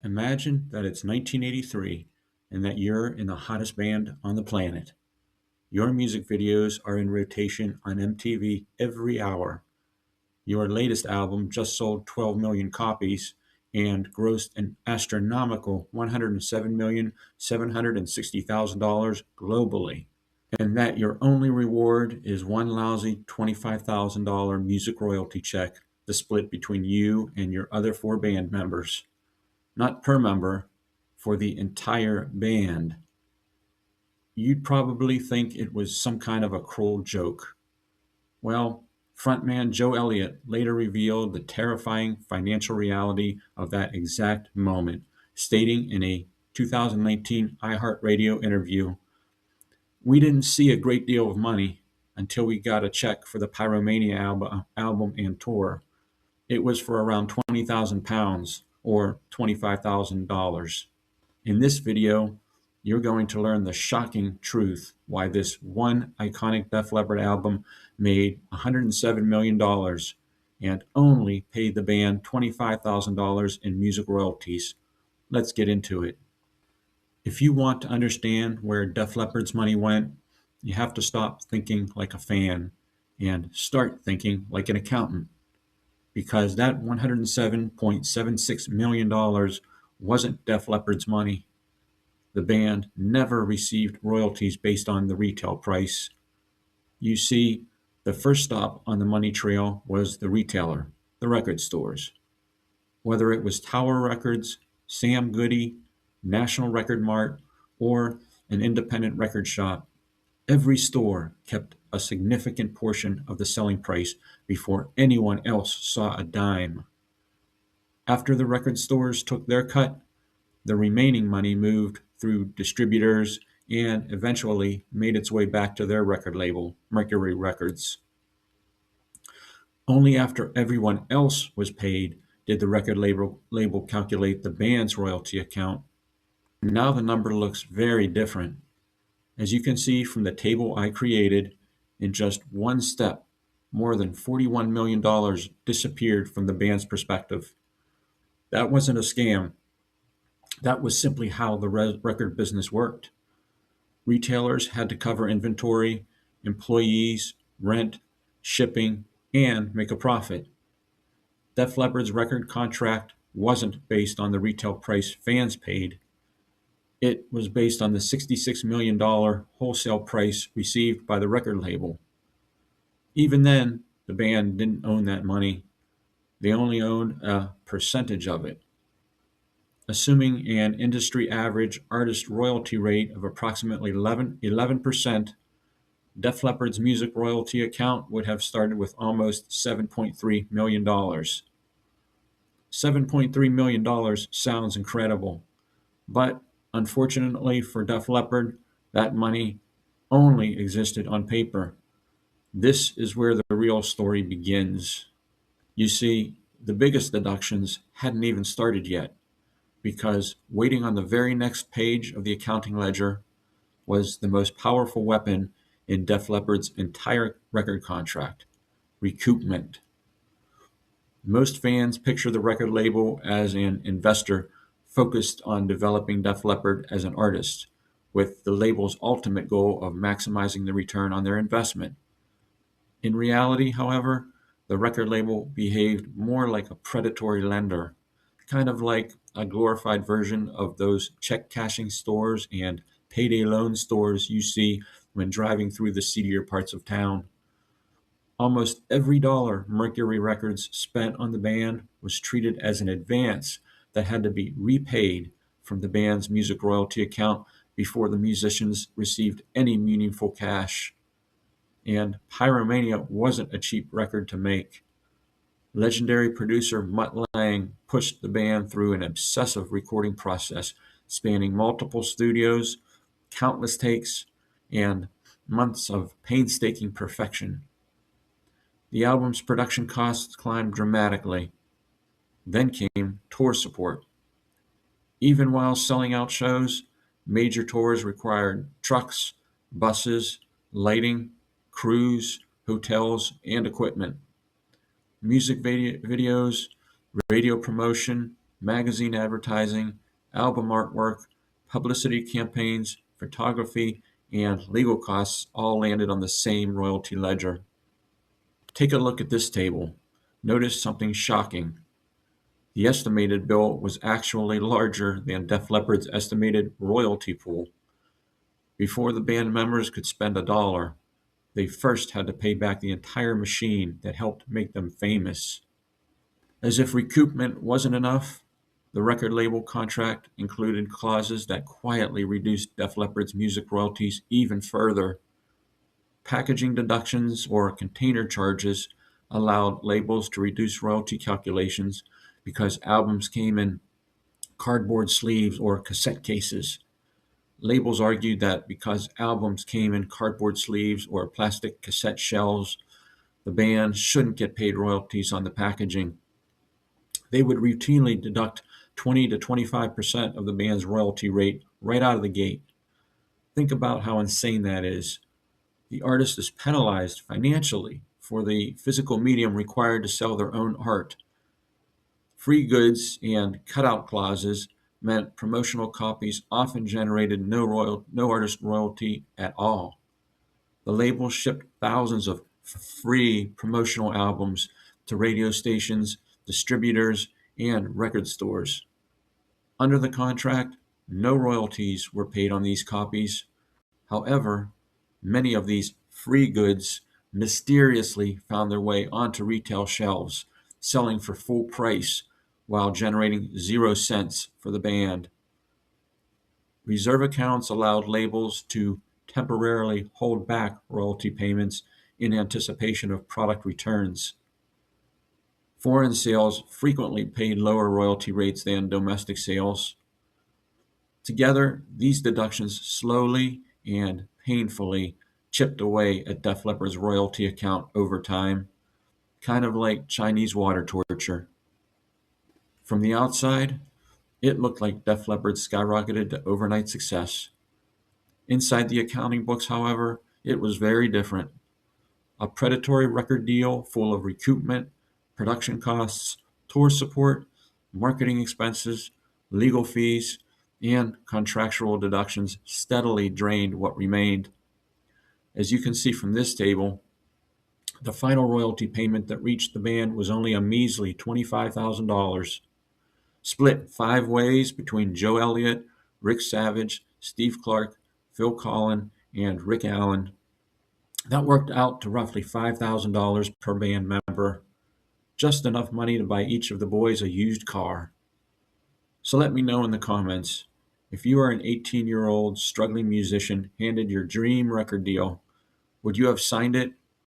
Imagine that it's 1983 and that you're in the hottest band on the planet. Your music videos are in rotation on MTV every hour. Your latest album just sold 12 million copies and grossed an astronomical $107,760,000 globally. And that your only reward is one lousy $25,000 music royalty check to split between you and your other four band members. Not per member, for the entire band. You'd probably think it was some kind of a cruel joke. Well, frontman Joe Elliott later revealed the terrifying financial reality of that exact moment, stating in a 2019 iHeartRadio interview, "We didn't see a great deal of money until we got a check for the Pyromania album and tour. It was for around £20,000 or $25,000. In this video, you're going to learn the shocking truth why this one iconic Def Leppard album made $107 million and only paid the band $25,000 in music royalties. Let's get into it. If you want to understand where Def Leppard's money went, you have to stop thinking like a fan and start thinking like an accountant, because that $107.76 million wasn't Def Leppard's money. The band never received royalties based on the retail price. You see, the first stop on the money trail was the retailer, the record stores. Whether it was Tower Records, Sam Goody, National Record Mart, or an independent record shop, every store kept a significant portion of the selling price before anyone else saw a dime. After the record stores took their cut, the remaining money moved through distributors and eventually made its way back to their record label, Mercury Records. Only after everyone else was paid did the record label calculate the band's royalty account. Now the number looks very different. As you can see from the table I created, in just one step, more than $41 million disappeared from the band's perspective. That wasn't a scam. That was simply how the record business worked. Retailers had to cover inventory, employees, rent, shipping, and make a profit. Def Leppard's record contract wasn't based on the retail price fans paid. It was based on the $66 million wholesale price received by the record label. Even then, the band didn't own that money. They only owned a percentage of it. Assuming an industry average artist royalty rate of approximately 11%, Def Leppard's music royalty account would have started with almost $7.3 million. $7.3 million sounds incredible, but unfortunately for Def Leppard, that money only existed on paper. This is where the real story begins. You see, the biggest deductions hadn't even started yet, because waiting on the very next page of the accounting ledger was the most powerful weapon in Def Leppard's entire record contract: recoupment. Most fans picture the record label as an investor focused on developing Def Leppard as an artist, with the label's ultimate goal of maximizing the return on their investment. In reality, however, the record label behaved more like a predatory lender, kind of like a glorified version of those check cashing stores and payday loan stores you see when driving through the seedier parts of town. Almost every dollar Mercury Records spent on the band was treated as an advance that had to be repaid from the band's music royalty account before the musicians received any meaningful cash. And Pyromania wasn't a cheap record to make. Legendary producer Mutt Lange pushed the band through an obsessive recording process spanning multiple studios, countless takes, and months of painstaking perfection. The album's production costs climbed dramatically. Then came tour support. Even while selling out shows, major tours required trucks, buses, lighting, crews, hotels, and equipment. Music videos, radio promotion, magazine advertising, album artwork, publicity campaigns, photography, and legal costs all landed on the same royalty ledger. Take a look at this table. Notice something shocking. The estimated bill was actually larger than Def Leppard's estimated royalty pool. Before the band members could spend a dollar, they first had to pay back the entire machine that helped make them famous. As if recoupment wasn't enough, the record label contract included clauses that quietly reduced Def Leppard's music royalties even further. Packaging deductions or container charges allowed labels to reduce royalty calculations because albums came in cardboard sleeves or cassette cases. Labels argued that because albums came in cardboard sleeves or plastic cassette shells, the band shouldn't get paid royalties on the packaging. They would routinely deduct 20 to 25% of the band's royalty rate right out of the gate. Think about how insane that is. The artist is penalized financially for the physical medium required to sell their own art. Free goods and cutout clauses meant promotional copies often generated no artist royalty at all. The label shipped thousands of free promotional albums to radio stations, distributors, and record stores. Under the contract, no royalties were paid on these copies. However, many of these free goods mysteriously found their way onto retail shelves, selling for full price while generating 0 cents for the band. Reserve accounts allowed labels to temporarily hold back royalty payments in anticipation of product returns. Foreign sales frequently paid lower royalty rates than domestic sales. Together, these deductions slowly and painfully chipped away at Def Leppard's royalty account over time, kind of like Chinese water torture. From the outside, it looked like Def Leppard skyrocketed to overnight success. Inside the accounting books, however, it was very different. A predatory record deal full of recoupment, production costs, tour support, marketing expenses, legal fees, and contractual deductions steadily drained what remained. As you can see from this table, the final royalty payment that reached the band was only a measly $25,000, split 5 ways between Joe Elliott, Rick Savage, Steve Clark, Phil Collen, and Rick Allen. That worked out to roughly $5,000 per band member, just enough money to buy each of the boys a used car. So let me know in the comments, if you are an 18-year-old struggling musician handed your dream record deal, would you have signed it